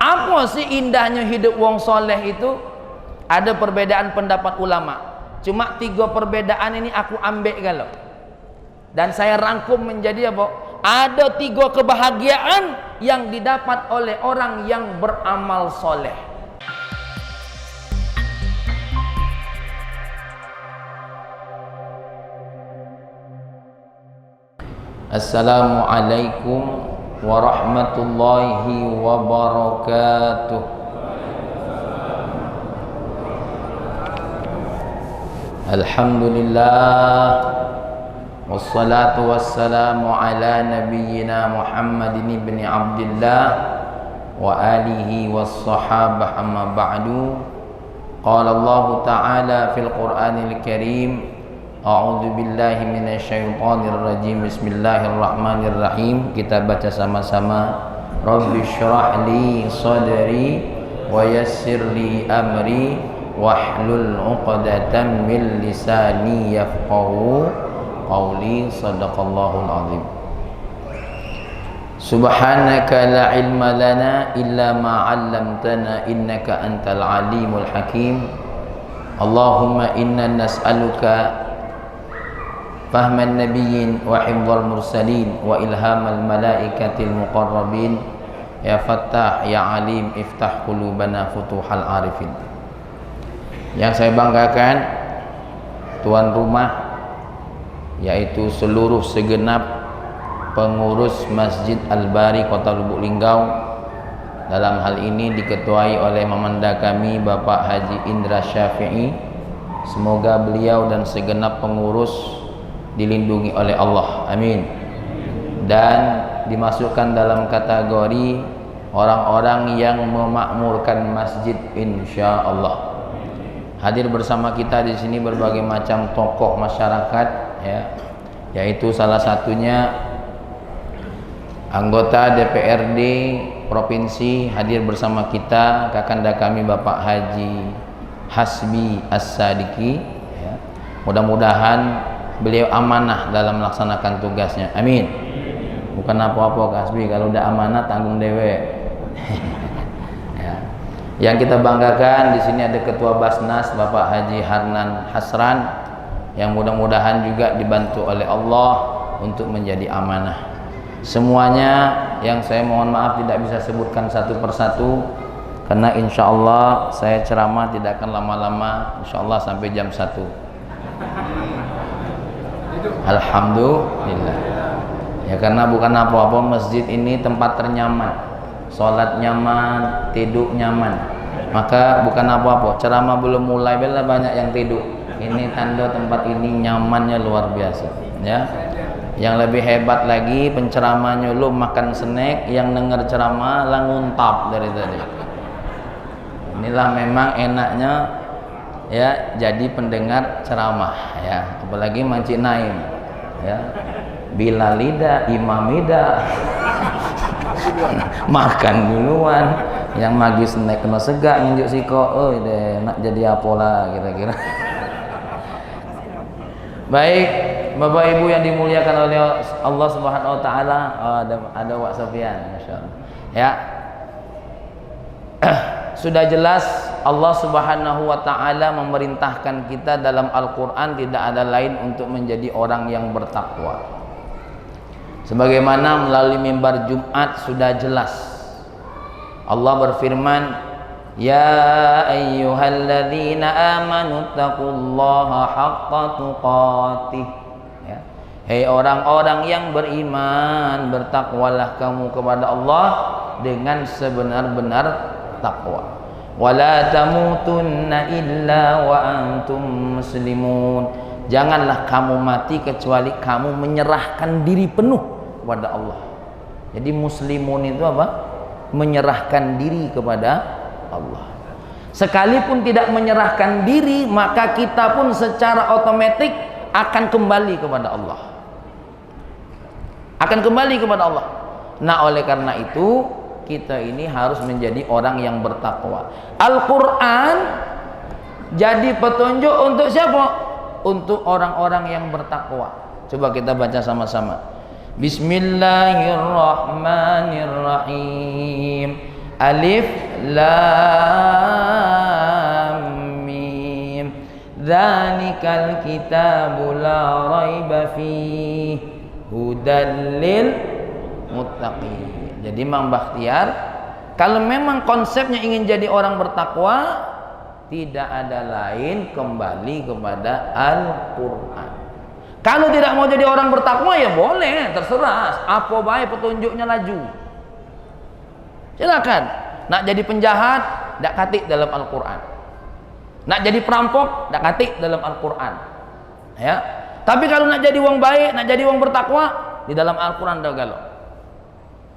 Apa sih indahnya hidup wong soleh itu? Ada perbedaan pendapat ulama. Cuma 3 perbedaan ini aku ambil kalau. Dan saya rangkum menjadi apa? Ada 3 kebahagiaan yang didapat oleh orang yang beramal soleh. Assalamualaikum warahmatullahi wabarakatuh. Alhamdulillah, wassalatu wassalamu ala nabiyyina Muhammadin ibn Abdillah wa alihi wassahabah, amma ba'du. Qala Allah ta'ala fil Qur'anil Karim, a'udzu billahi minasyaitonir rajim, bismillahirrahmanirrahim. Kita baca sama-sama. Rabbi syrah li sadri wa yassir li amri wahlul 'uqdatam min lisani yafqahu qawli. Shadaqallahul azim. Subhanaka la ilma lana illa ma 'allamtana innaka antal alimul hakim. Allahumma inna nas'aluka fahman nabiyyin wa hifdzal mursalin wa ilhamal malaikatil muqarrabin. Ya Fattah ya Alim iftah qulubana futuhal arifin. Yang saya banggakan tuan rumah, yaitu seluruh segenap pengurus Masjid Al-Bari Kota Lubuk Linggau, dalam hal ini diketuai oleh Mamanda kami Bapak Haji Indra Syafi'i. Semoga beliau dan segenap pengurus dilindungi oleh Allah, amin, dan dimasukkan dalam kategori orang-orang yang memakmurkan masjid, insya Allah. Hadir bersama kita di sini berbagai macam tokoh masyarakat, ya, yaitu salah satunya anggota DPRD provinsi. Hadir bersama kita kakanda kami Bapak Haji Hasbi As-Sadiqi, ya. Mudah-mudahan beliau amanah dalam melaksanakan tugasnya, amin. Bukan apa-apa Kak Hasbi, kalau udah amanah tanggung dewe. Ya. Yang kita banggakan di sini ada Ketua Basnas Bapak Haji Harnan Hasran, yang mudah-mudahan juga dibantu oleh Allah untuk menjadi amanah. Semuanya yang saya mohon maaf tidak bisa sebutkan satu persatu, karena insya Allah saya ceramah tidak akan lama-lama, insya Allah sampai jam 1. Alhamdulillah, ya, karena bukan apa-apa, masjid ini tempat ternyaman, sholat nyaman, tidur nyaman. Maka bukan apa-apa, ceramah belum mulai bela banyak yang tidur. Ini tanda tempat ini nyamannya luar biasa, ya. Yang lebih hebat lagi, penceramahnya lu makan snack, yang denger ceramah lah nguntap dari tadi. Inilah memang enaknya, ya, jadi pendengar ceramah, ya, apalagi Mancik Naim, ya, bila lidah imam lidah makan duluan, yang magi snack kena segak nginjuk siko, oh deh nak jadi apalah kira-kira. Baik, Bapak Ibu yang dimuliakan oleh Allah Subhanahu wa taala. Oh, ada Wak Sofian, masyaallah. Ya. Sudah jelas Allah Subhanahu wa taala memerintahkan kita dalam Al-Qur'an tidak ada lain untuk menjadi orang yang bertakwa. Sebagaimana melalui mimbar Jumat sudah jelas Allah berfirman, ya ayyuhalladzina amanu taqullaha haqqa tuqatih. Ya. Hei orang-orang yang beriman, bertakwalah kamu kepada Allah dengan sebenar-benar takwa. Wala tamutunna illa wa antum muslimun. Janganlah kamu mati kecuali kamu menyerahkan diri penuh kepada Allah. Jadi muslimun itu apa? Menyerahkan diri kepada Allah. Sekalipun tidak menyerahkan diri, maka kita pun secara otomatis akan kembali kepada Allah. Akan kembali kepada Allah. Nah, oleh karena itu kita ini harus menjadi orang yang bertakwa. Al-Quran jadi petunjuk untuk siapa? Untuk orang-orang yang bertakwa. Coba kita baca sama-sama. Bismillahirrahmanirrahim. Alif Lam Mim. Dzalikal kitabu la raiba fihi hudal lil muttaqin. Jadi Mang Bakhtiar, kalau memang konsepnya ingin jadi orang bertakwa, tidak ada lain kembali kepada Al-Quran. Kalau tidak mau jadi orang bertakwa ya boleh, terserah. Apa baik petunjuknya laju. Silakan. Nak jadi penjahat, tak katik dalam Al-Quran. Nak jadi perampok, tak katik dalam Al-Quran. Ya. Tapi kalau nak jadi orang baik, nak jadi orang bertakwa, di dalam Al-Quran dah galau.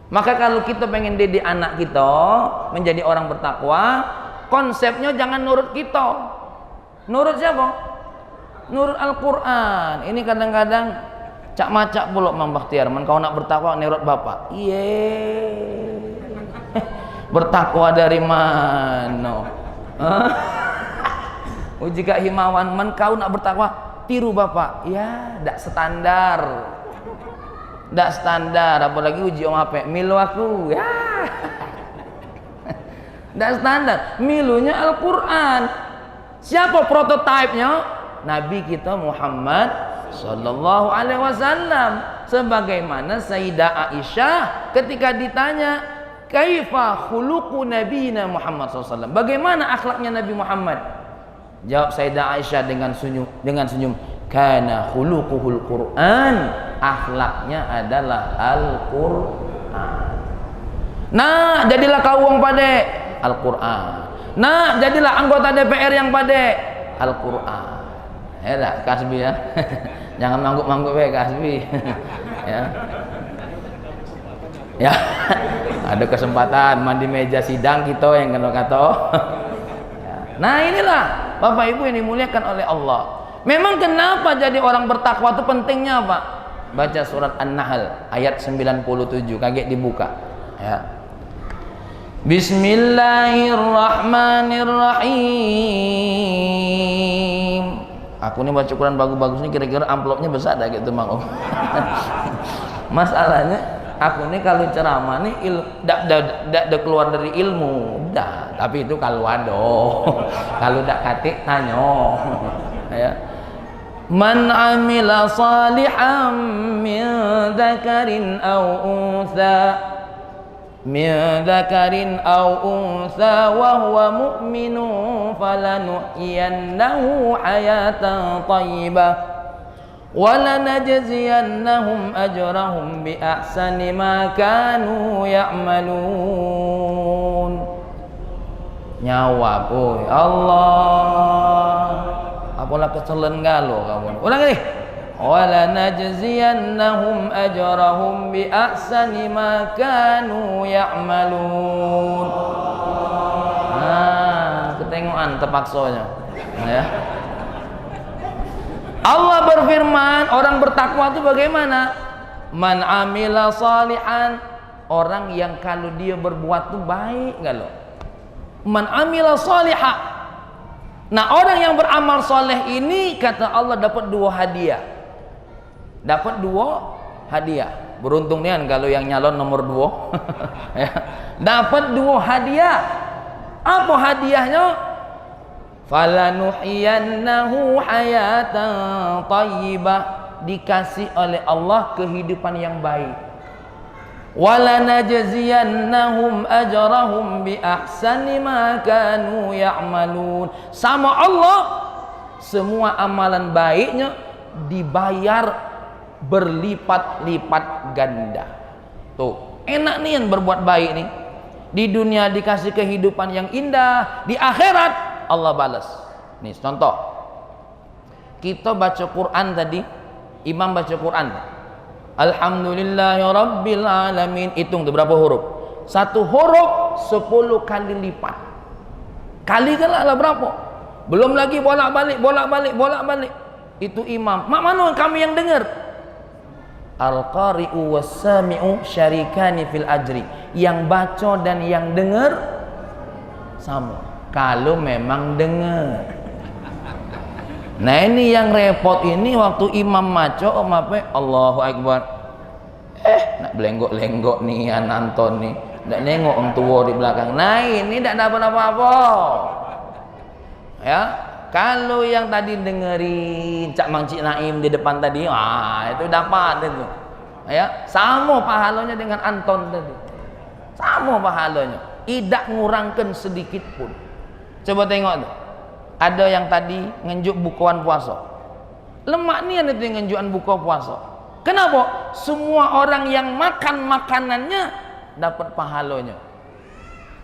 Maka kalau kita pengen didik anak kita menjadi orang bertakwa, konsepnya jangan nurut kita. Nurut siapa? Nurut Al-Quran. Ini kadang-kadang cak macak pula Mang Bakhtiar. Man kau nak bertakwa nurut bapak. Iye. Bertakwa dari mana? Jika himawan, man kau nak bertakwa tiru bapak. Ya, tak standar. Tak standar, apalagi uji om HP. Milu aku. Ya. Tak standar. Milunya Al-Quran. Siapa prototipenya? Nabi kita Muhammad sallallahu alaihi wasallam. Sebagaimana Sayyidah Aisyah ketika ditanya, "Kaifa khuluqu nabiyina Muhammad sallallahu alaihi wasallam?" Bagaimana akhlaknya Nabi Muhammad? Jawab Sayyidah Aisyah dengan senyum, "Kana khuluquhul Qur'an." Akhlaknya adalah Al-Qur'an. Nah, jadilah kau wong pade Al-Qur'an. Nah, jadilah anggota DPR yang pade Al-Qur'an. Ya tak, Kasbi ya. Jangan mangguk-mangguk Kasbi. Ya. Ya. Ada kesempatan mandi meja sidang kita yang kena kata. Ya. Nah, inilah Bapak Ibu yang dimuliakan oleh Allah. Memang kenapa jadi orang bertakwa itu pentingnya apa? Baca surat An-Nahl ayat 97, kaget dibuka. Ya. Bismillahirrahmanirrahim. Aku ini baca Quran bagus-bagus ini kira-kira amplopnya besar dah gitu Mang Om. Masalahnya aku ini kalau ceramah nih dak keluar dari ilmu, dah. Tapi itu kalau ada. Kalau dak katik tanya. Ya. Man amila salihan min dzakarin aw untha من ذكر أو أنثى وهو مؤمن فلنحيينه حياة طيبة ولنجزينهم أجرهم بأحسن ما كانوا يعملون. Nyawa boy Allah, apalah keselen galo kamu. Ulang lagi. Wala najziyannahum ajrahum bi ahsani ma kanu ya'malun. Nah, ketengokan terpaksanya. Ya. Allah berfirman, orang bertakwa itu bagaimana? Man amila salihan, orang yang kalau dia berbuat itu baik enggak loh. Man amila salihah. Nah, orang yang beramal soleh ini kata Allah dapat 2 hadiah. Dapat 2 hadiah. Beruntung nih kalau yang nyalon nomor 2. Ya. Dapat 2 hadiah. Apa hadiahnya? Falanuhyiyannahu hayatan thayyibah, dikasih oleh Allah kehidupan yang baik. Walanajziyannahum ajrahum bi ahsani ma kanu ya'malun. Sama Allah semua amalan baiknya dibayar berlipat-lipat ganda. Tuh, enak nih yang berbuat baik nih. Di dunia dikasih kehidupan yang indah, di akhirat Allah balas. Nih contoh. Kita baca Quran tadi, imam baca Quran. Alhamdulillahirabbil alamin. Hitung tuh berapa huruf? 1 huruf 10 kali lipat. Kali kan lah berapa? Belum lagi bolak-balik. Itu imam. Mak mana kami yang dengar? Al-qari'u was-sami'u syarikani fil ajri. Yang baca dan yang dengar sama. Kalau memang dengar. Nah, ini yang repot ini waktu imam maco Allahu Akbar. Nak belenggok-lenggok nih Anton nih. ndak nengok orang tua di belakang. Nah ini ndak dapat apa-apa. Ya, kalau yang tadi dengerin Cak Mang Cik Naim di depan tadi, itu dapat itu. Ya, sama pahalanya dengan Anton tadi. Sama pahalanya. Tidak ngurangkan sedikit pun. Coba tengok tuh. Ada yang tadi ngenjuk bukuan puasa. Lemak nian itu yang ngenjukan buka puasa. Kenapa? Semua orang yang makan makanannya dapat pahalanya.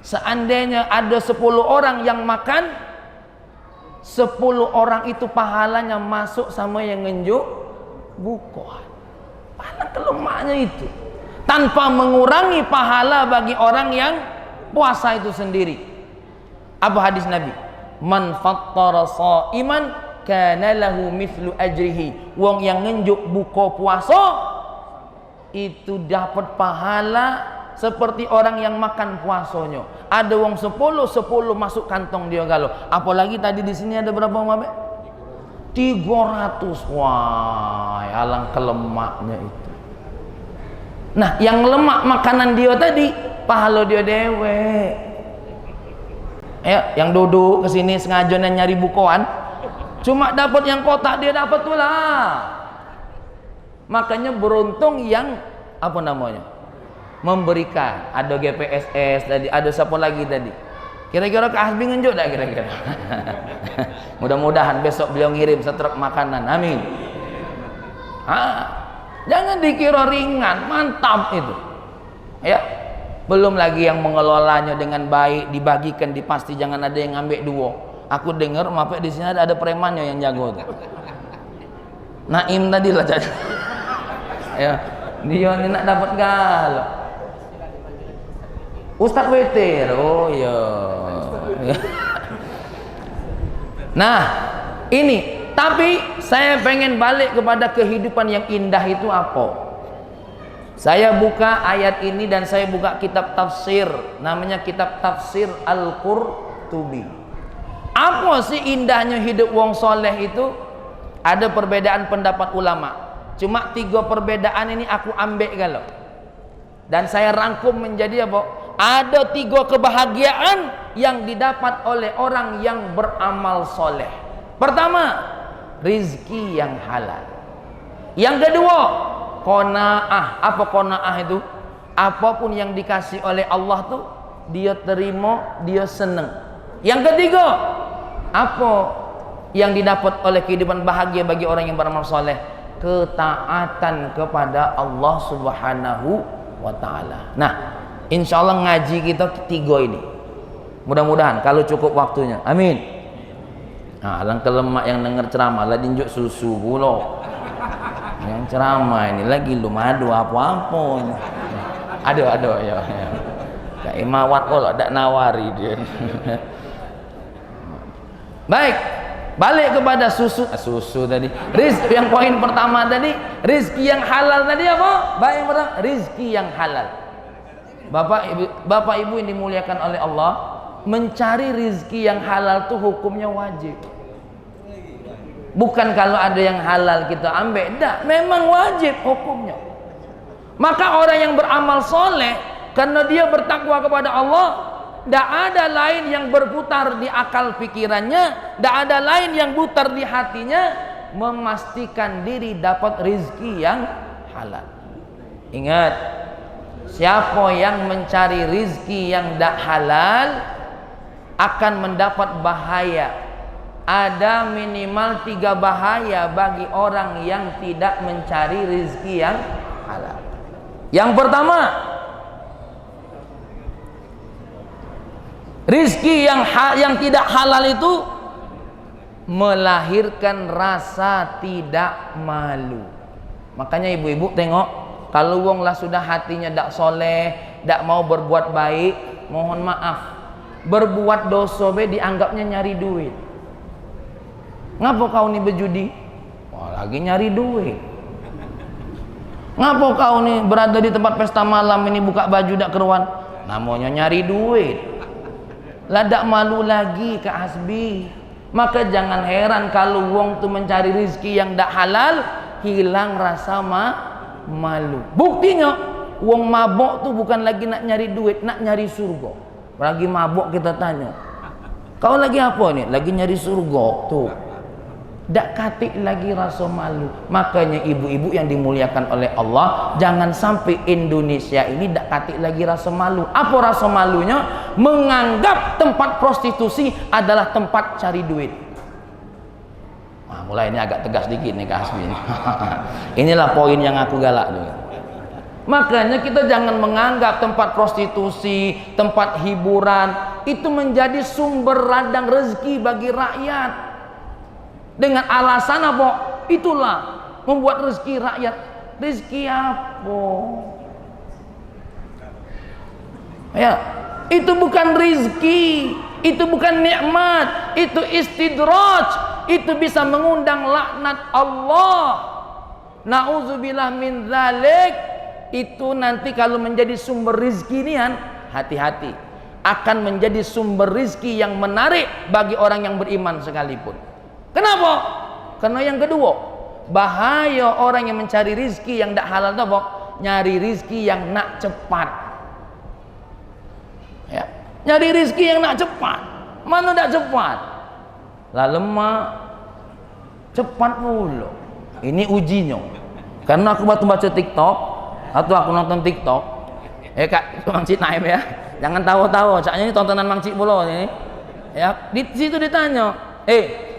Seandainya ada 10 orang yang makan, 10 orang itu pahalanya masuk sama yang ngenjuk buka. Pahala kelemaknya itu. Tanpa mengurangi pahala bagi orang yang puasa itu sendiri. Apa hadis Nabi? Man fattara sha'iman kana lahu mithlu ajrihi. Wong yang ngenjuk buka puasa itu dapat pahala seperti orang yang makan puasanya. Ada wong 10 masuk kantong dia galau. Apalagi tadi di sini ada berapa Mabe? 300. Wah, alang kelemaknya itu. Nah, yang lemak makanan dia tadi pahala dia dewe. Ya, yang duduk ke sini sengaja nyari bukuan, cuma dapat yang kotak dia dapat tuh lah. Makanya beruntung yang apa namanya? Memberikan. Ada GPSS tadi, ada siapa lagi tadi? Kira-kira ke Hasbi ngenjuk tak kira-kira? Mudah-mudahan besok beliau ngirim setruk makanan. Amin. Jangan dikira ringan, mantap itu. Ya. Belum lagi yang mengelolanya dengan baik, dibagikan, dipasti jangan ada yang ngambil dua. Aku dengar maaf di sini ada premannya yang jago tuh. Naim tadi lah jadi. Ya, dia ni nak dapat galau. Ustaz Wetir, oh ya. Nah, ini. Tapi saya pengen balik kepada kehidupan yang indah itu apa? Saya buka ayat ini dan saya buka kitab tafsir, namanya kitab tafsir Al-Qurtubi. Apa sih indahnya hidup wong soleh itu? Ada perbedaan pendapat ulama. Cuma 3 perbedaan ini aku ambil kalau. Dan saya rangkum menjadi apa? Ada 3 kebahagiaan yang didapat oleh orang yang beramal soleh. Pertama, rizki yang halal. Yang kedua, qanaah. Apa qanaah itu? Apapun yang dikasih oleh Allah tuh dia terima, dia senang. Yang ketiga, apa yang didapat oleh kehidupan bahagia bagi orang yang beramal soleh? Ketaatan kepada Allah Subhanahu wa ta'ala. Nah, insyaallah ngaji kita 3 ini. Mudah-mudahan kalau cukup waktunya. Amin. Nah, alangkah lemak yang dengar ceramah lah dinjuk susu pula. Yang ceramah ini lagi lu madu apa-apa. Aduh ya. Kak Imawat kalau tak nawari dia. Baik, balik kepada susu tadi. Rizki yang poin pertama tadi, rizki yang halal tadi apa? Baik, yang pertama, rizki yang halal. Bapak Ibu yang dimuliakan oleh Allah, mencari rizki yang halal itu hukumnya wajib. Bukan kalau ada yang halal kita ambil, tidak, memang wajib hukumnya. Maka orang yang beramal soleh karena dia bertakwa kepada Allah, tidak ada lain yang berputar di akal pikirannya, tidak ada lain yang putar di hatinya, memastikan diri dapat rizki yang halal. Ingat, siapa yang mencari rizki yang tidak halal akan mendapat bahaya. Ada minimal 3 bahaya bagi orang yang tidak mencari rezeki yang halal. Yang pertama, rezeki yang tidak halal itu melahirkan rasa tidak malu. Makanya ibu-ibu tengok, kalau wong lah sudah hatinya tidak soleh, tidak mau berbuat baik, mohon maaf, berbuat dosa be dianggapnya nyari duit. Ngapa kau ni berjudi? Wah, lagi nyari duit. Ngapa kau ni berada di tempat pesta malam ini buka baju dak keruan? Namanya nyari duit. Lah dak malu lagi ke Hasbi. Maka jangan heran kalau wong tu mencari rezeki yang dak halal, hilang rasa malu. Buktinya Uang mabok tuh bukan lagi nak nyari duit, nak nyari surga. Lagi mabok kita tanya, kau lagi apa nih? Lagi nyari surga tuh. Dak katik lagi rasa malu. Makanya ibu-ibu yang dimuliakan oleh Allah, jangan sampai Indonesia ini dak katik lagi rasa malu. Apa rasa malunya? Menganggap tempat prostitusi adalah tempat cari duit. Nah, mulai ini agak tegas dikit nih Kak Hasbi. Inilah poin yang aku galak tuh. Makanya kita jangan menganggap tempat prostitusi, tempat hiburan itu menjadi sumber ladang rezeki bagi rakyat. Dengan alasan apa? Itulah membuat rezeki rakyat. Rezeki apa? Ya, itu bukan rezeki, itu bukan nikmat, itu istidraj, itu bisa mengundang laknat Allah. Nauzubillah min dzalik. Itu nanti kalau menjadi sumber rezeki nian, hati-hati, akan menjadi sumber rezeki yang menarik bagi orang yang beriman sekalipun. Kenapa? Karena yang kedua, bahaya orang yang mencari rizki yang tidak halal itu, nyari rizki yang nak cepat. Ya, nyari rizki yang nak cepat. Mana tak cepat? Lah lemah, cepat pula. Ini ujinya. Karena aku baca TikTok atau aku nonton TikTok, Kak, Mang Cik Naim ya. Jangan tahu-tahu, soalnya ini tontonan Mang Cik pula ini. Ya, di situ ditanya,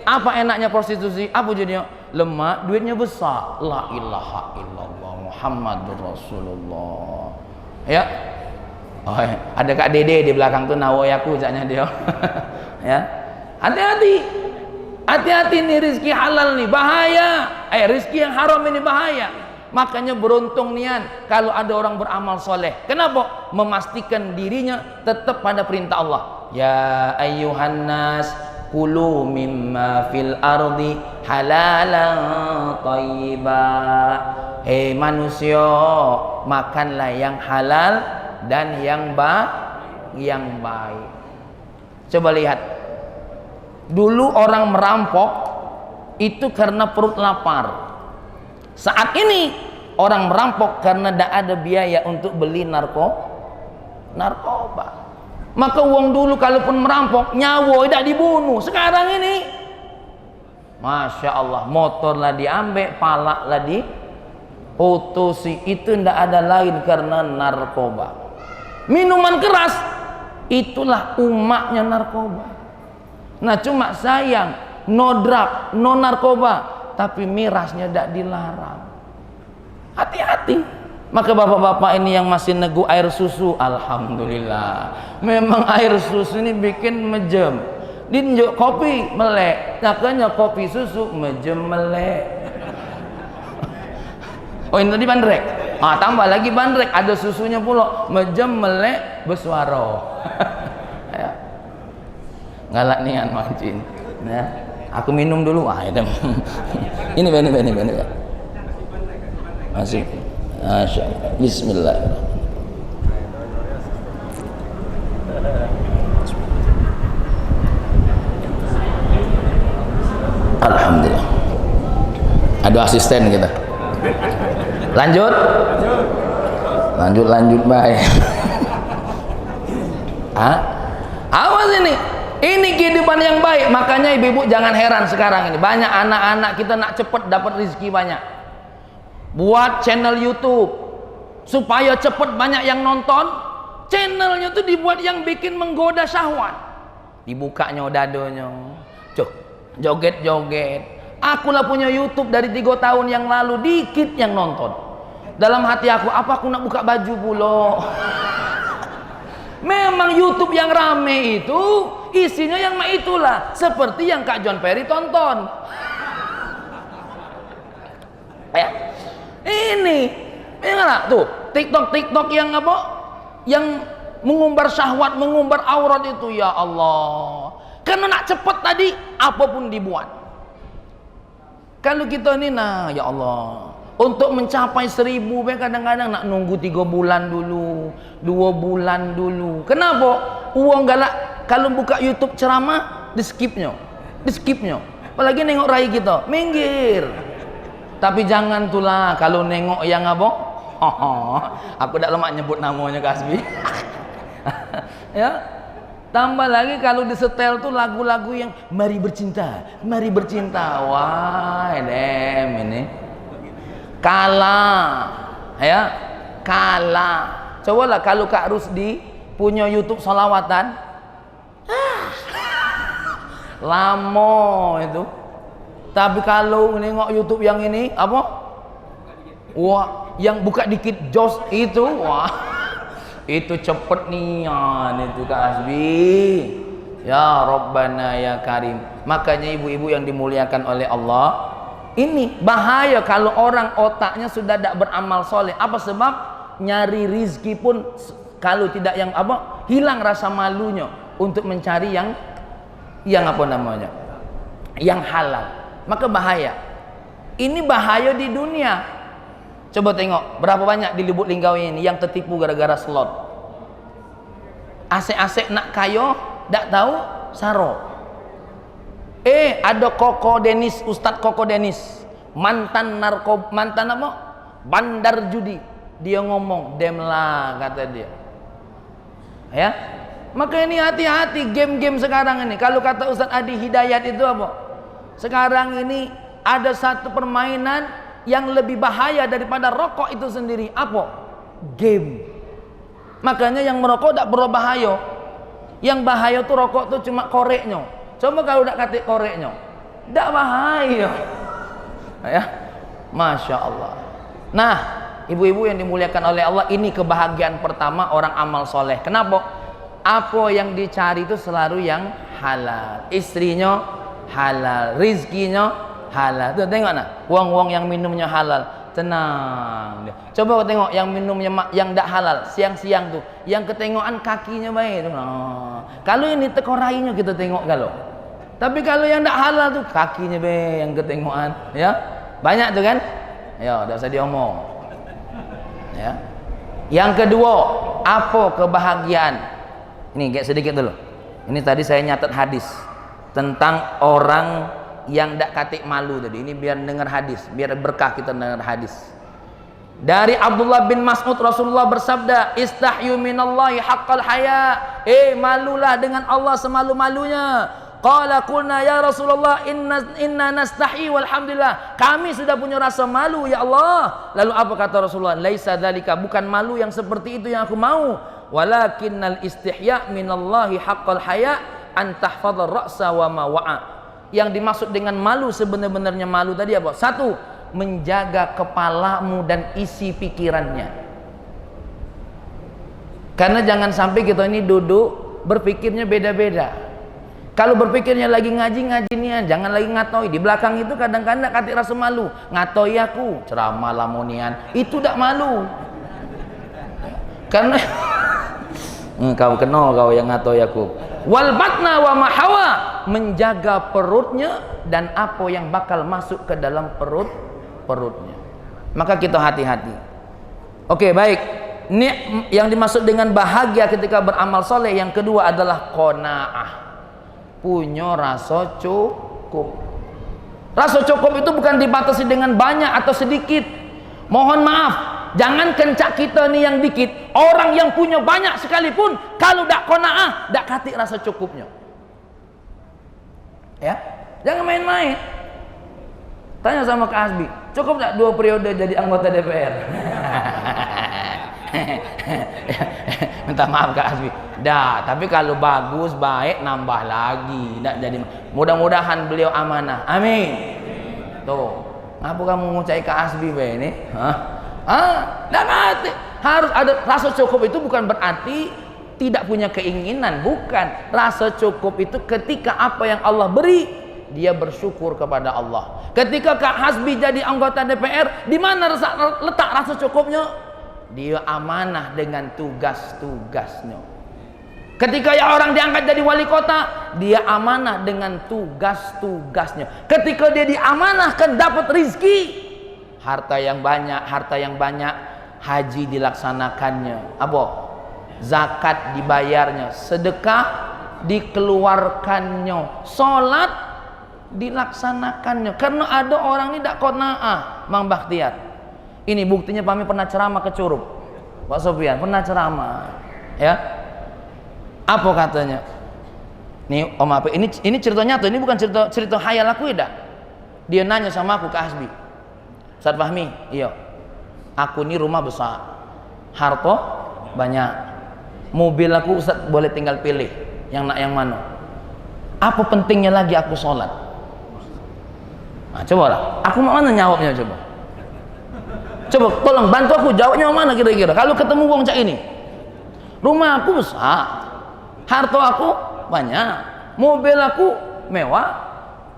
apa enaknya prostitusi? Apa jadinya? Lemah, duitnya besar. La ilaha illallah Muhammadur Rasulullah. Ya. Oh, ada Kak Dede di belakang tuh nawayaku jaknya dia. Ya. Hati-hati. Hati-hati nih, rezeki halal nih bahaya. Rezeki yang haram ini bahaya. Makanya beruntung nian kalau ada orang beramal soleh. Kenapa? Memastikan dirinya tetap pada perintah Allah. Ya ayyuhan nas kulu mimma fil ardi halalan thayyiba. Manusia, makanlah yang halal dan yang baik. Coba lihat. Dulu orang merampok itu karena perut lapar. Saat ini orang merampok karena tidak ada biaya untuk beli narkoba. Maka uang dulu kalaupun merampok, nyawa tidak dibunuh. Sekarang ini, Masya Allah, motor lah diambil, palak lah diputusi. Itu tidak ada lain karena narkoba. Minuman keras, itulah umatnya narkoba. Nah cuma sayang, no drug, no narkoba, tapi mirasnya tidak dilarang. Hati-hati. Maka bapak-bapak ini yang masih negu air susu, alhamdulillah. Memang air susu ini bikin mejem. Dinjuk kopi melek, makanya kopi susu mejem melek. Oh ini tadi bandrek. Tambah lagi bandrek, ada susunya pula, mejem melek bersuara. Ya. Galak nian mancin. Ya. Aku minum dulu. Ini. Masih. Masya Allah. Bismillah. Alhamdulillah. Ada asisten kita. Lanjut baik. Awas ini. Ini kehidupan yang baik. Makanya ibu-ibu jangan heran sekarang ini. Banyak anak-anak kita nak cepet dapat rezeki banyak. Buat channel YouTube supaya cepet banyak yang nonton. Channelnya tuh dibuat yang bikin menggoda syahwat. Dibukanya dadonya, joget-joget. Akulah punya YouTube dari 3 tahun yang lalu, dikit yang nonton. Dalam hati aku, apa aku nak buka baju pula? Memang YouTube yang rame itu isinya yang itulah, seperti yang Kak John Perry tonton. Ya. Ini enggak tuh TikTok yang apa? Yang mengumbar syahwat, mengumbar aurat itu, ya Allah. Karena nak cepet tadi apapun dibuat. Kalau kita ini ya Allah, untuk mencapai 1000 kadang-kadang nak nunggu 3 bulan dulu, 2 bulan dulu. Kenapa? Uang galak kalau buka YouTube ceramah di skipnya. Apalagi nengok rai kita, minggir. Tapi jangan tulah kalau nengok yang apa? Aku tidak lemak nyebut namanya Kak Hasbi. Ya. Tambah lagi kalau disetel tuh lagu-lagu yang mari bercinta, mari bercinta. Wah, ini kalah, ya, kalah. Cobalah kalau Kak Rusdi punya YouTube solawatan, lamo itu. Tapi kalau nengok YouTube yang ini apa? Wah, yang buka dikit jos itu, wah. Itu cepet nian itu Kak Hasbi. Ya Rabbana ya Karim. Makanya ibu-ibu yang dimuliakan oleh Allah, ini bahaya kalau orang otaknya sudah tidak beramal soleh. Apa sebab? Nyari rizki pun kalau tidak yang apa, hilang rasa malunya untuk mencari yang apa namanya, yang halal. Maka bahaya. Ini bahaya di dunia. Coba tengok berapa banyak di Lubuk Linggau ini yang tertipu gara-gara slot. Asik-asik nak kayo, dak tahu saro. Ada Koko Denis, Ustadz Koko Denis, mantan apa? Bandar judi. Dia ngomong, demlah kata dia. Ya. Maka ini hati-hati game-game sekarang ini. Kalau kata Ustadz Adi Hidayat itu apa? Sekarang ini ada satu permainan yang lebih bahaya daripada rokok itu sendiri. Apa? Game. Makanya yang merokok tidak perlu bahaya. Yang bahaya tuh rokok tuh cuma koreknya. Coba kalau tidak katik koreknya, tidak bahaya. Ya, Masya Allah. Nah, ibu-ibu yang dimuliakan oleh Allah, ini kebahagiaan pertama orang amal soleh. Kenapa? Apa yang dicari itu selalu yang halal. Istrinya halal, rizkinya halal. Tuh tengok nah, wong-wong yang minumnya halal, tenang dia. Coba kau tengok yang minumnya yang tidak halal, siang-siang tuh, yang ketengokan kakinya baik tuh. Nah, kalau ini tekorainya kita tengok kalau. Tapi kalau yang tidak halal tuh kakinya baik yang ketengokan, ya. Banyak tuh kan? Ya, tidak usah diomong. Ya. Yang kedua, apa kebahagiaan? Ini kayak sedikit dulu. Ini tadi saya nyatat hadis tentang orang yang tidak katik malu tadi. Ini biar dengar hadis, biar berkah kita dengar hadis. Dari Abdullah bin Mas'ud, Rasulullah bersabda, istahyu minallahi haqqal haya. Malulah dengan Allah semalu-malunya. Qala qulna ya Rasulullah inna nastahi walhamdulillah. Kami sudah punya rasa malu ya Allah. Lalu apa kata Rasulullah? Laisa dzalika, bukan malu yang seperti itu yang aku mau. Walakinnal istihya minallahi haqqal haya an tahfadhar ra'sa wa ma wa'a. Yang dimaksud dengan malu sebenarnya malu tadi apa? Satu, menjaga kepalamu dan isi pikirannya. Karena jangan sampai kita ini duduk berpikirnya beda-beda. Kalau berpikirnya lagi ngaji nian, jangan lagi ngatoi. Di belakang itu kadang-kadang katik rasa malu. Ngatoi aku, ceramah lamonian, itu tak malu. Karena kau kena kau yang ngatoi aku. Wal batna wa mahawa, menjaga perutnya dan apa yang bakal masuk ke dalam perutnya. Maka kita hati-hati. Oke, baik. Ini yang dimaksud dengan bahagia ketika beramal soleh. Yang kedua adalah qanaah, punya rasa cukup. Rasa cukup itu bukan dibatasi dengan banyak atau sedikit. Mohon maaf, jangan kencak kita nih yang dikit. Orang yang punya banyak sekalipun, kalau dak qanaah, dak katik rasa cukupnya. Ya, jangan main-main. Tanya sama Kak Hasbi, cukup tak 2 periode jadi anggota DPR? Minta maaf Kak Hasbi. Dah, tapi kalau bagus, baik, nambah lagi. Dak jadi. Mudah-mudahan beliau amanah. Amin. Tuh, ngapa kamu ngucai Kak Hasbi be ini? Dak mati. Harus ada rasa cukup. Itu bukan berarti tidak punya keinginan, bukan. Rasa cukup itu ketika apa yang Allah beri, dia bersyukur kepada Allah. Ketika Kak Hasbi jadi anggota DPR, di mana letak rasa cukupnya? Dia amanah dengan tugas-tugasnya. Ketika ya orang diangkat jadi wali kota, dia amanah dengan tugas-tugasnya. Ketika dia diamanahkan dapat rizki, harta yang banyak, haji dilaksanakannya, apa? Zakat dibayarnya, sedekah dikeluarkannya, sholat dilaksanakannya. Karena ada orang ini tidak qanaah, Mang Bakhtiar. Ini buktinya kami pernah ceramah ke Curug. Pak Sofyan pernah ceramah, ya. Apa katanya? Nih Om Ape, ini ceritanya tuh, ini bukan cerita khayal aku ya. Dia nanya sama aku ke Hasbi. Ustaz Fahmi, iya. Aku ini rumah besar, harta banyak, mobil aku Ustaz boleh tinggal pilih yang nak yang mana. Apa pentingnya lagi aku sholat? Nah, coba lah, aku mau mana jawabnya coba? Coba tolong bantu aku jawabnya mana kira-kira. Kalau ketemu wong cak ini, rumah aku besar, harta aku banyak, mobil aku mewah,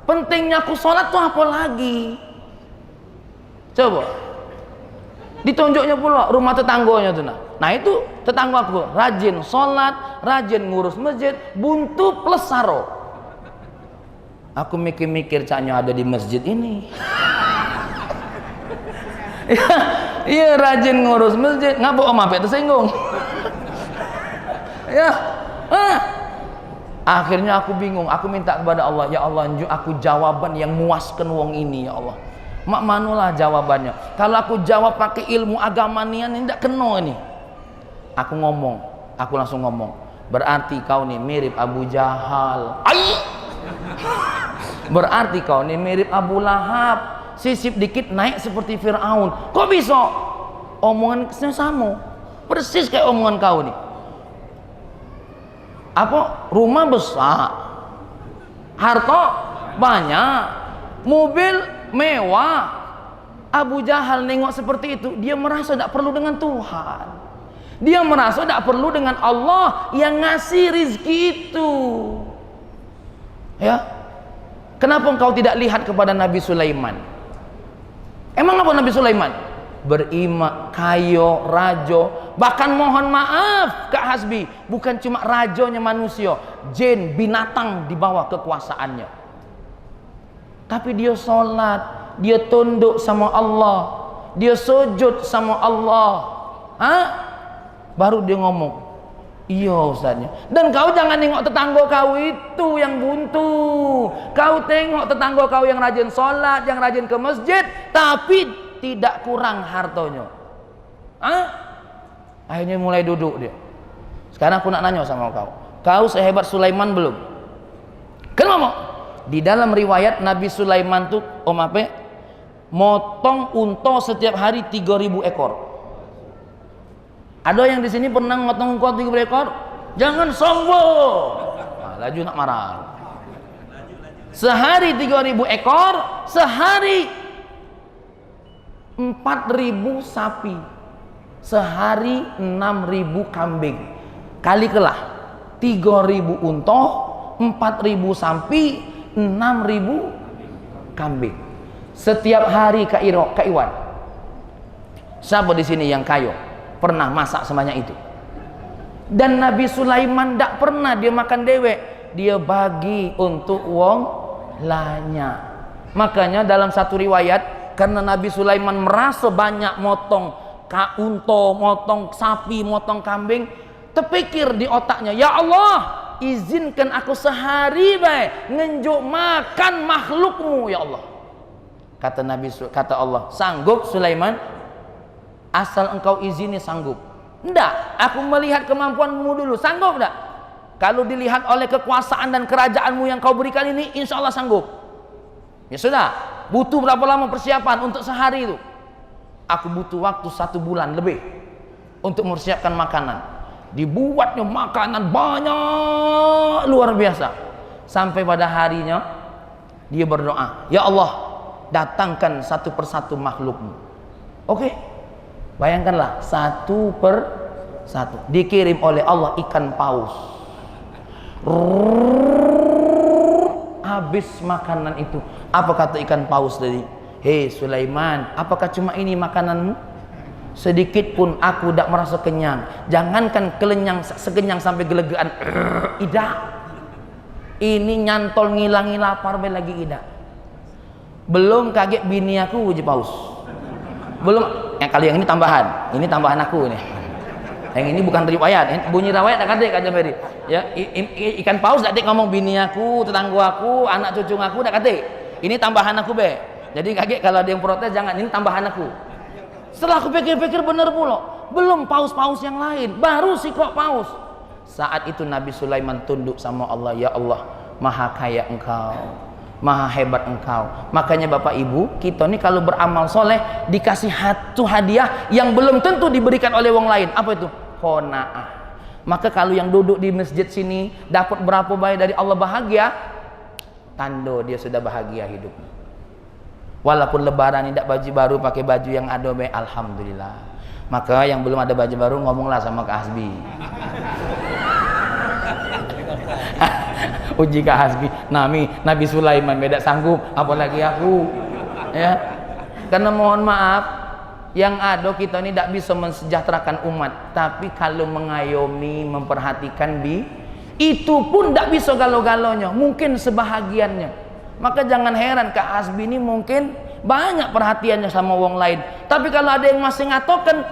pentingnya aku sholat tuh apa lagi? Coba ditunjuknya pula rumah tetangganya tuh. Nah itu tetangga aku rajin sholat, rajin ngurus masjid, buntu plus saro. Aku mikir-mikir caknya ada di masjid ini. Iya rajin ngurus masjid. Ngapa Om Ape tersinggung? Ya, akhirnya aku bingung. Aku minta kepada Allah, ya Allah, aku jawaban yang muaskan wong ini, ya Allah. Mak manulah jawabannya. Kalau aku jawab pakai ilmu agama nian ini tidak kena ini. Aku langsung ngomong. Berarti kau nih mirip Abu Jahal. Berarti kau nih mirip Abu Lahab. Sisip dikit naik seperti Fir'aun. Kok bisa? Omongannya sama, persis kayak omongan kau nih. Apa? Rumah besar, harta banyak, mobil mewah. Abu Jahal nengok seperti itu, dia merasa tidak perlu dengan Tuhan. Dia merasa tidak perlu dengan Allah yang ngasih rizki itu. Ya, kenapa engkau tidak lihat kepada Nabi Sulaiman? Emang apa Nabi Sulaiman? Beriman, kayo, rajo, bahkan mohon maaf Kak Hasbi, bukan cuma rajonya manusia, jin, binatang di bawah kekuasaannya. Tapi dia sholat, dia tunduk sama Allah, dia sujud sama Allah. Baru dia ngomong, iya Ustaznya. Dan kau jangan nengok tetangga kau itu yang buntu. Kau tengok tetangga kau yang rajin sholat, yang rajin ke masjid, tapi tidak kurang hartanya. Akhirnya mulai duduk dia. Sekarang aku nak nanya sama kau. Kau sehebat Sulaiman belum? Kenapa? Di dalam riwayat Nabi Sulaiman tuh Om Ape motong unta setiap hari 3.000 ekor. Ada yang di sini pernah motong unta 3.000 ekor? Jangan sombong. Laju nak marah. Sehari 3.000 ekor, sehari 4.000 sapi, sehari 6.000 kambing. Kali kelah 3.000 unta, 4.000 sapi, 6.000 kambing. Setiap hari Kak Iwan. Siapa di sini yang kayo pernah masak sebanyak itu? Dan Nabi Sulaiman tidak pernah dia makan dewek, dia bagi untuk wong lanya. Makanya dalam satu riwayat, karena Nabi Sulaiman merasa banyak motong unta, motong sapi, motong kambing, terpikir di otaknya, ya Allah, izinkan aku sehari baik ngenjuk makan makhlukmu ya Allah. Kata Allah, sanggup Sulaiman? Asal engkau izini sanggup. Enggak, aku melihat kemampuanmu dulu. Sanggup enggak? Kalau dilihat oleh kekuasaan dan kerajaanmu yang kau berikan ini, insya Allah sanggup. Ya sudah, butuh berapa lama persiapan untuk sehari itu? Aku butuh waktu 1 bulan lebih untuk mempersiapkan makanan. Dibuatnya makanan banyak, luar biasa. Sampai pada harinya dia berdoa, ya Allah, datangkan satu persatu makhlukmu. Oke, bayangkanlah satu per satu dikirim oleh Allah ikan paus. Habis makanan itu. Apa kata ikan paus tadi? Hei Sulaiman, apakah cuma ini makananmu? Sedikit pun aku tidak merasa kenyang. Jangankan sekenyang sampai gelegaan. Ida. Ini nyantol ngilangi lapar lagi ida. Belum kaget bini aku uji paus. Belum. Kali yang ini tambahan. Ini tambahan aku nih. Yang ini bukan riwayat. Bunyi riwayat tak ada Kak Jameri. Ya, ikan paus tak ada ngomong bini aku, tetangga aku, anak cucu aku tak ada. Ini tambahan aku be. Jadi kaget kalau ada yang protes, jangan, ini tambahan aku. Setelah aku pikir-pikir bener pula, belum paus-paus yang lain, baru si kok paus. Saat itu Nabi Sulaiman tunduk sama Allah, ya Allah, maha kaya engkau, maha hebat engkau. Makanya Bapak Ibu, kita nih kalau beramal soleh dikasih satu hadiah yang belum tentu diberikan oleh orang lain. Apa itu? Qanaah. Maka kalau yang duduk di masjid sini dapat berapa baik dari Allah bahagia, tanda dia sudah bahagia hidupnya. Walaupun lebaran tidak baju baru, pakai baju yang ada baik, alhamdulillah. Maka yang belum ada baju baru ngomonglah sama Kak Hasbi. Uji Kak Hasbi, Nabi Sulaiman beda sanggup, apalagi aku. Ya. Karena mohon maaf, yang ada kita ini tidak bisa mensejahterakan umat, tapi kalau mengayomi, memperhatikan itu pun tidak bisa galau-galaunya, mungkin sebahagiannya. Maka jangan heran Kak Hasbi ini mungkin banyak perhatiannya sama wong lain, tapi kalau ada yang masih ngatokan,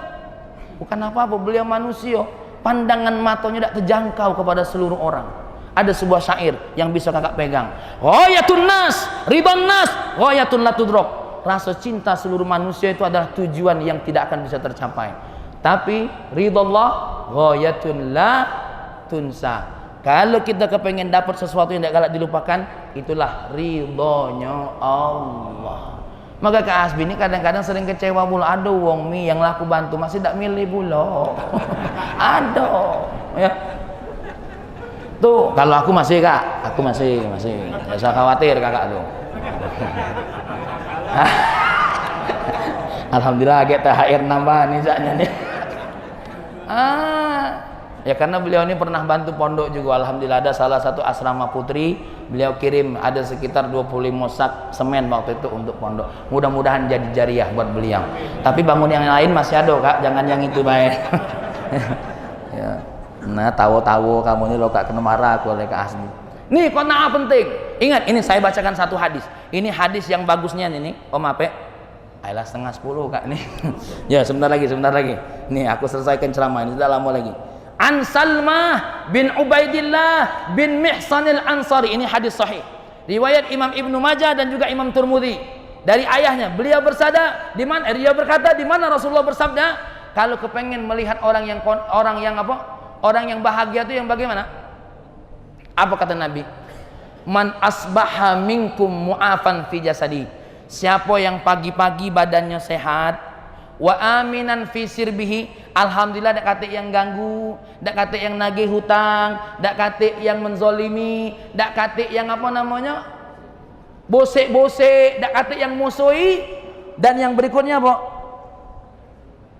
bukan apa-apa, beliau manusia, pandangan matanya tidak terjangkau kepada seluruh orang. Ada sebuah syair yang bisa kakak pegang, ghayatun nas ridwan nas ghayatun la tudrak. Rasa cinta seluruh manusia itu adalah tujuan yang tidak akan bisa tercapai, tapi ridallah ghayatun la tunsa. Kalau kita kepengen dapat sesuatu yang tidak galak dilupakan, itulah ridhonya Allah. Maka Kak Hasbi ini kadang-kadang sering kecewa pula, ada wong mi yang laku bantu masih tidak milih pula. Ada ya. Tuh, kalau aku masih Kak, aku masih. Enggak usah khawatir Kakak tuh. Alhamdulillah agak THR nambah nih saknya nih. Ya karena beliau ini pernah bantu pondok juga, alhamdulillah. Ada salah satu asrama putri, beliau kirim ada sekitar 25 sak semen waktu itu untuk pondok. Mudah-mudahan jadi jariah buat beliau. Tapi bangun yang lain masih ada Kak, jangan yang itu baik. Ya. Nah, tahu-tahu kamu ini lo Kak kena marah aku oleh Kak Hasbi. Nih, qanaah penting. Ingat, ini saya bacakan satu hadis. Ini hadis yang bagusnya nih, Om Ape. Ayolah 9:30 Kak nih. Ya, sebentar lagi. Nih, aku selesaikan ceramah ini, tidak lama lagi. An Salmah bin Ubaidillah bin Mihsanil Ansari. Ini hadis sahih, riwayat Imam Ibnu Majah dan juga Imam Tirmidzi. Dari ayahnya, beliau bersabda, dia berkata, di mana Rasulullah bersabda, kalau kepengen melihat orang yang bahagia itu yang bagaimana? Apa kata Nabi? Man asbaha minkum mu'afan fi jasadi. Siapa yang pagi-pagi badannya sehat, wa aminan fi sirbihi, alhamdulillah, dak kate yang ganggu, dak kate yang nagih hutang, dak kate yang menzolimi, dak kate yang bosek-bosek, dak kate yang musuhi. Dan yang berikutnya apa?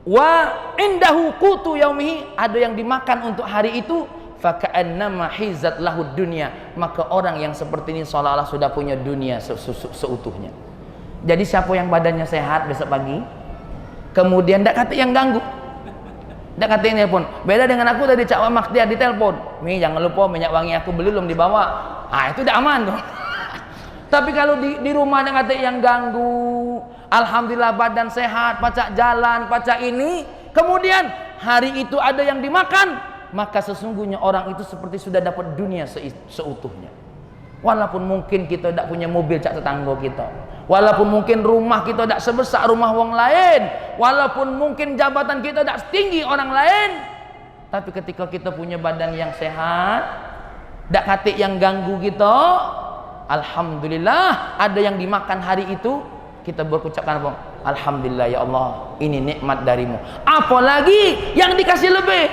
Wa indahu qutu yaumihi, ada yang dimakan untuk hari itu, faka'annama hizat lahud dunya, maka orang yang seperti ini seolah-olah sudah punya dunia seutuhnya. Jadi siapa yang badannya sehat besok pagi, kemudian tidak kata yang ganggu, tidak kata yang telepon. Beda dengan aku tadi Cak Wamak, dia di telepon, Mi jangan lupa minyak wangi aku belum dibawa. Itu tidak aman tuh. Tapi kalau di rumah tidak kata yang ganggu, alhamdulillah badan sehat, pacak jalan, pacak ini, kemudian hari itu ada yang dimakan, maka sesungguhnya orang itu seperti sudah dapat dunia seutuhnya. Walaupun mungkin kita tidak punya mobil cak tetangga kita, walaupun mungkin rumah kita tidak sebesar rumah orang lain, walaupun mungkin jabatan kita tidak setinggi orang lain, tapi ketika kita punya badan yang sehat, tidak katik yang ganggu kita, alhamdulillah ada yang dimakan hari itu, kita berucapkan apa? Alhamdulillah ya Allah, ini nikmat darimu. Apalagi yang dikasih lebih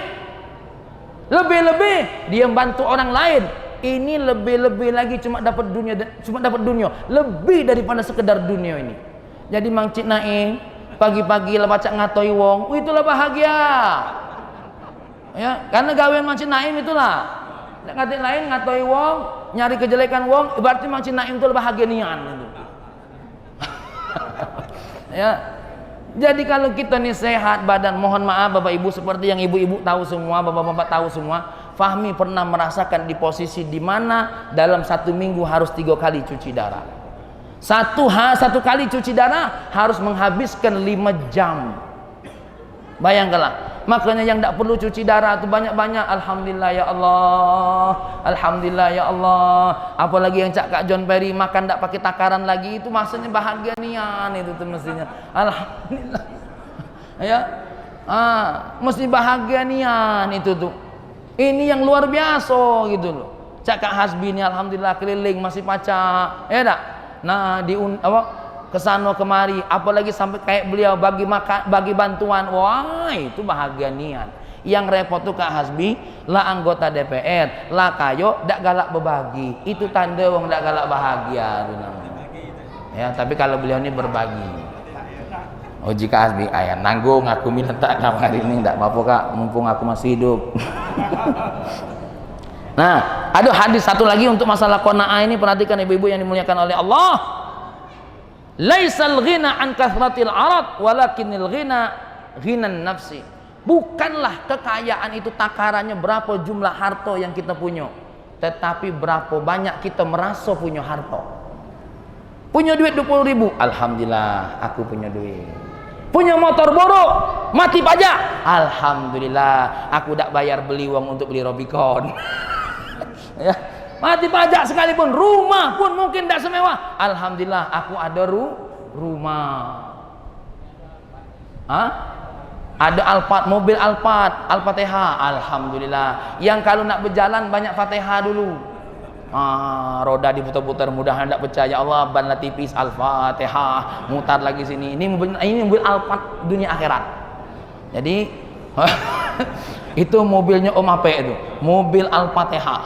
dia bantu orang lain, ini lebih lagi, cuma dapat dunia lebih daripada sekedar dunia ini. Jadi Mang Cik Naim pagi-pagi lah baca ngatoi wong, itulah bahagia ya, karena gawean Mang Cik Naim itulah. Ngatain lain ngatoi wong, nyari kejelekan wong, berarti Mang Cik Naim itu bahagia nian itu. Ya. Jadi kalau kita nih sehat badan, mohon maaf Bapak Ibu, seperti yang ibu-ibu tahu semua, bapak-bapak tahu semua, Fahmi pernah merasakan di posisi di mana dalam 1 minggu harus 3 kali cuci darah. Satu kali cuci darah harus menghabiskan 5 jam. Bayangkanlah. Makanya yang tidak perlu cuci darah itu banyak-banyak. Alhamdulillah ya Allah, alhamdulillah ya Allah. Apalagi yang Kak John Perry makan tidak pakai takaran lagi, itu maksudnya bahagia nian itu tuh mestinya. Alhamdulillah. Ya. Mesti bahagia nian itu tuh. Ini yang luar biasa gitu loh. Cak Kak Hasbi ini alhamdulillah keliling masih pacak. Ya tak? Nah, kesana kemari, apalagi sampai kayak beliau bagi makan, bagi bantuan. Wah, itu bahagia nian. Yang repot tuh Kak Hasbi, lah anggota DPR, lah kayo dak galak berbagi. Itu tanda wong dak galak bahagia tuh namanya. Ya, tapi kalau beliau ini berbagi. Oh, jika Hasbi ayah nanggung aku minta kamu hari ini enggak apa-apa Kak, mumpung aku masih hidup. Nah, ada hadis satu lagi untuk masalah qanaah ini, perhatikan ibu-ibu yang dimuliakan oleh Allah. Laisal ghina an kathratil arad walakinil ghina ghinan nafsi. Bukanlah kekayaan itu takarannya berapa jumlah harta yang kita punya, tetapi berapa banyak kita merasa punya harta. Punya duit 20.000, alhamdulillah aku punya duit. Punya motor borok, mati pajak, alhamdulillah aku tak bayar beli uang untuk beli Robicon. Ya, mati pajak sekalipun, rumah pun mungkin tak semewah, alhamdulillah aku ada rumah. Ada Alphard, mobil Alphard, Al-Fatihah, alhamdulillah. Yang kalau nak berjalan banyak Fatihah dulu. Roda diputar-putar, mudah hendak pecah, ya Allah, ban lah tipis, Al-Fatihah, mutar lagi sini. Ini mobil Alphard dunia akhirat. Jadi itu mobilnya Om Ape itu, mobil Al-Fatihah.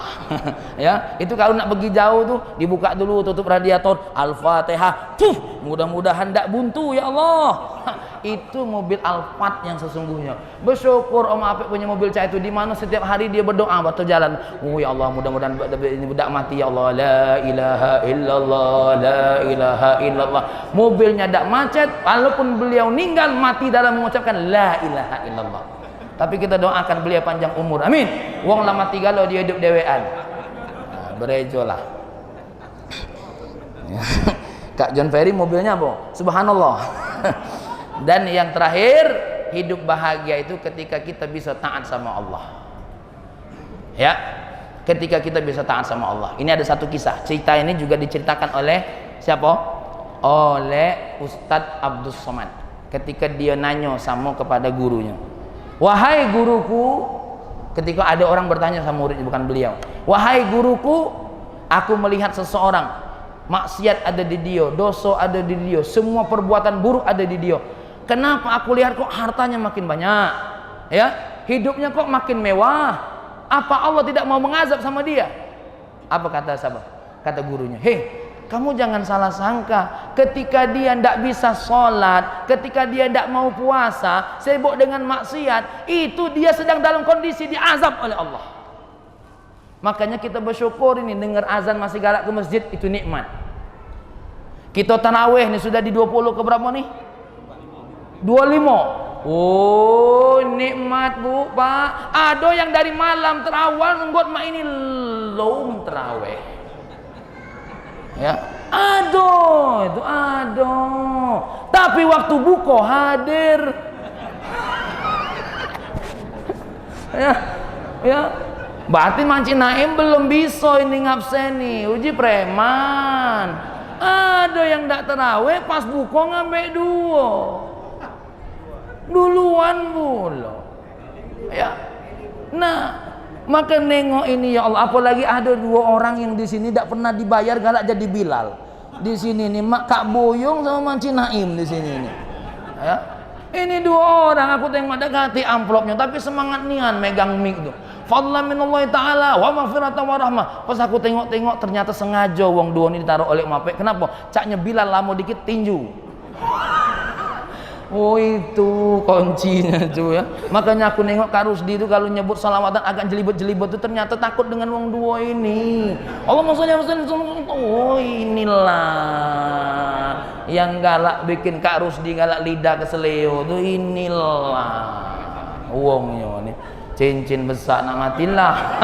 Ya, itu kalau nak pergi jauh tuh dibuka dulu, tutup radiator, Al-Fatihah. Mudah-mudahan tak buntu ya Allah. Itu mobil Alphard yang sesungguhnya. Bersyukur Om Ape punya mobil cah itu, di mana setiap hari dia berdoa waktu jalan. Oh ya Allah, mudah-mudahan ini budak mati ya Allah. La ilaha illallah, la ilaha illallah. Mobilnya tak macet, walaupun beliau meninggal mati dalam mengucapkan la ilaha illallah. Tapi kita doakan beliau panjang umur, amin. Wong lah mati galau dia hidup dewean. Berejo lah. Kak John Ferry mobilnya apa? Subhanallah. Dan yang terakhir, hidup bahagia itu ketika kita bisa taat sama Allah. Ya, ketika kita bisa taat sama Allah. Ini ada satu kisah. Cerita ini juga diceritakan oleh siapa? Oleh Ustadz Abdus Somad. Ketika dia nanya sama kepada gurunya, wahai guruku, ketika ada orang bertanya sama muridnya, bukan beliau, wahai guruku, aku melihat seseorang, maksiat ada di dia, dosa ada di dia, semua perbuatan buruk ada di dia. Kenapa aku lihat kok hartanya makin banyak, ya, hidupnya kok makin mewah? Apa Allah tidak mau mengazab sama dia? Apa kata sahabat? Kata gurunya, hei, kamu jangan salah sangka. Ketika dia tidak bisa sholat, ketika dia tidak mau puasa, sibuk dengan maksiat, itu dia sedang dalam kondisi diazab oleh Allah. Makanya kita bersyukur ini, dengar azan masih galak ke masjid, itu nikmat. Kita tarawih ini sudah di 20 ke berapa nih? 25. Oh, nikmat Bu, Pak. Ada yang dari malam terawal nunggut mak ini lom terawih. Ya, aduh, itu aduh. Tapi waktu buka hadir. Ya. Berarti Mancik Naim belum bisa ini ngabseni, uji preman. Ada yang tak terawih pas buka ngambil dua. Duluan pula. Ya. Nah, maka nengok ini ya Allah, apalagi ada dua orang yang di sini tidak pernah dibayar galak jadi Bilal. Di sini nih Mak Kak Boyong sama Mancik Naim di sini nih. Ya. Ini dua orang aku tengok ada ganti amplopnya, tapi semangat nian megang mic tuh. Fadlan minallahi ta'ala wa maghfiratan wa rahmah. Pas aku tengok-tengok ternyata sengaja wong dua ini ditaruh oleh Mape. Kenapa? Caknya Bilal lama dikit tinju. Oh itu kuncinya tuh ya. Makanya aku nengok Kak Rusdi itu kalau nyebut salawatan agak jelibet-jelibet itu ternyata takut dengan wong dua ini. Allah maksudnya oh inilah yang galak bikin Kak Rusdi galak lidah ke seleo tuh, inilah wongnya nih. Cincin besar nak matilah.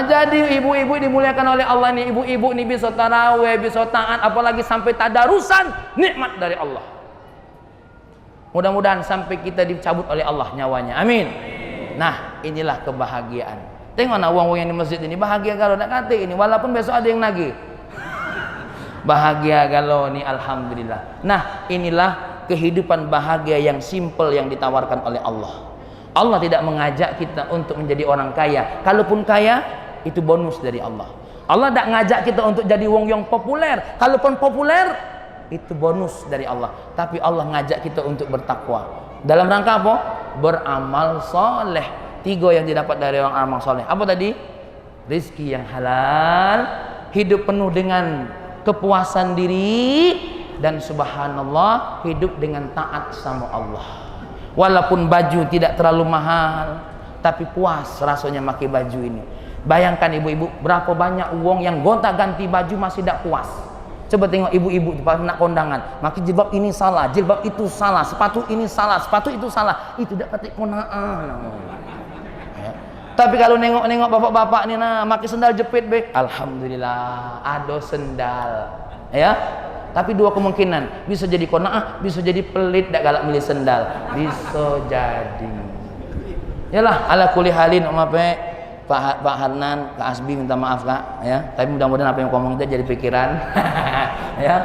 Jadi ibu-ibu dimuliakan oleh Allah nih, ibu-ibu nih bisa tarawih, bisa taat, apalagi sampai tadarusan, nikmat dari Allah. Mudah-mudahan sampai kita dicabut oleh Allah nyawanya, amin. Nah, inilah kebahagiaan. Tengok nak wong-wong yang di masjid ini bahagia kalau nak kata ini, walaupun besok ada yang nagih. Bahagia kalau nih, alhamdulillah. Nah, inilah kehidupan bahagia yang simple yang ditawarkan oleh Allah. Allah tidak mengajak kita untuk menjadi orang kaya. Kalaupun kaya, itu bonus dari Allah. Allah tidak ngajak kita untuk jadi wong yang populer. Kalaupun populer, itu bonus dari Allah. Tapi Allah ngajak kita untuk bertakwa. Dalam rangka apa? Beramal soleh. 3 yang didapat dari orang amal soleh. Apa tadi? Rizki yang halal, hidup penuh dengan kepuasan diri, dan subhanallah, hidup dengan taat sama Allah. Walaupun baju tidak terlalu mahal, tapi puas rasanya pakai baju ini. Bayangkan ibu-ibu, berapa banyak uang yang gonta-ganti baju masih tidak puas. Coba tengok ibu-ibu nak kondangan, maka jilbab ini salah, jilbab itu salah, sepatu ini salah, sepatu itu salah, itu tidak pakai konaan. Ya. Tapi kalau nengok-nengok bapak-bapak ni nah, pakai sendal jepit be, alhamdulillah, ada sendal. Ya. Tapi 2 kemungkinan, bisa jadi kona'ah, bisa jadi pelit dak galak milih sendal, bisa jadi. Yalah, ala kulli halin Pak Harnan, Kak Asbi minta maaf Kak, ya. Tapi mudah-mudahan apa yang ngomong itu jadi pikiran, ya.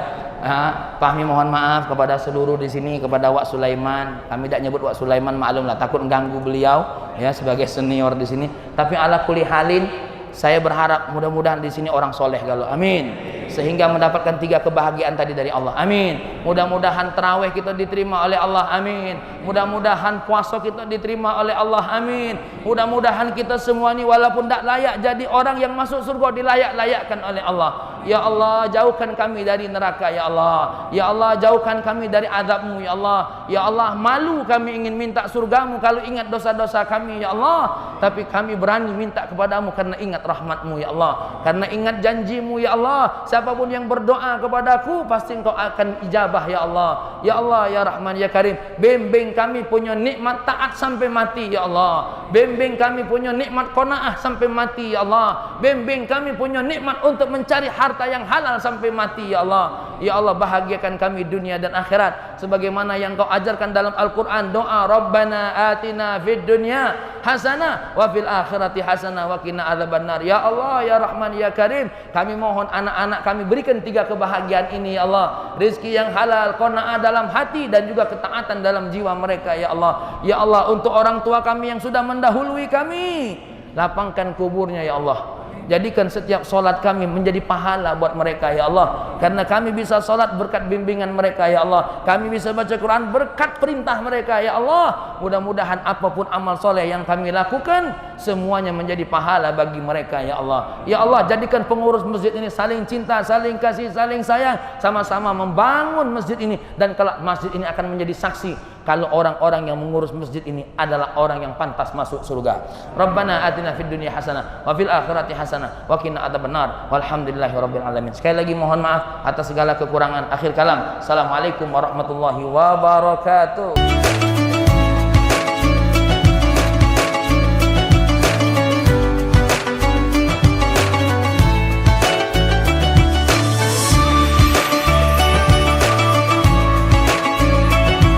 Fahmi mohon maaf kepada seluruh di sini, kepada Wak Sulaiman. Kami tidak nyebut Wak Sulaiman, maklumlah takut mengganggu beliau, ya, sebagai senior di sini. Tapi ala kulli halin, saya berharap mudah-mudahan di sini orang soleh galau, amin. Sehingga mendapatkan 3 kebahagiaan tadi dari Allah, amin. Mudah-mudahan tarawih kita diterima oleh Allah, amin. Mudah-mudahan puasa kita diterima oleh Allah, amin. Mudah-mudahan kita semua ini walaupun tak layak jadi orang yang masuk surga, dilayak-layakkan oleh Allah. Ya Allah, jauhkan kami dari neraka, ya Allah. Ya Allah, jauhkan kami dari azab-Mu, ya Allah. Ya Allah, malu kami ingin minta surga-Mu kalau ingat dosa-dosa kami, ya Allah. Tapi kami berani minta kepadamu karena ingat rahmat-Mu, ya Allah. Karena ingat janji-Mu, ya Allah. Siapapun yang berdoa kepadaku, pasti Engkau akan ijabah, ya Allah. Ya Allah, ya Rahman, ya Karim, bimbing kami punya nikmat taat sampai mati, ya Allah. Bimbing kami punya nikmat qanaah sampai mati, ya Allah. Bimbing kami punya nikmat untuk mencari harta yang halal sampai mati, ya Allah. Ya Allah, bahagiakan kami dunia dan akhirat sebagaimana yang Kau ajarkan dalam Al-Qur'an. Doa Rabbana atina fid dunya hasanah wa fil akhirati hasanah wa qina adzabannar. Ya Allah, ya Rahman, ya Karim, kami mohon anak-anak kami berikan 3 kebahagiaan ini, ya Allah. Rezeki yang halal, qanaah dalam hati, dan juga ketaatan dalam jiwa mereka, ya Allah. Ya Allah, untuk orang tua kami yang sudah mendahului kami, lapangkan kuburnya, ya Allah. Jadikan setiap solat kami menjadi pahala buat mereka, ya Allah. Karena kami bisa solat berkat bimbingan mereka, ya Allah. Kami bisa baca Quran berkat perintah mereka, ya Allah. Mudah-mudahan apapun amal soleh yang kami lakukan, semuanya menjadi pahala bagi mereka, ya Allah. Ya Allah, jadikan pengurus masjid ini saling cinta, saling kasih, saling sayang, sama-sama membangun masjid ini. Dan kalau masjid ini akan menjadi saksi kalau orang-orang yang mengurus masjid ini adalah orang yang pantas masuk surga. Rabbana atina fid dunya hasanah wa fil akhirati hasanah wa qina adzabannar. Walhamdulillahirabbil alamin. Sekali lagi mohon maaf atas segala kekurangan. Akhir kalam. Assalamualaikum warahmatullahi wabarakatuh.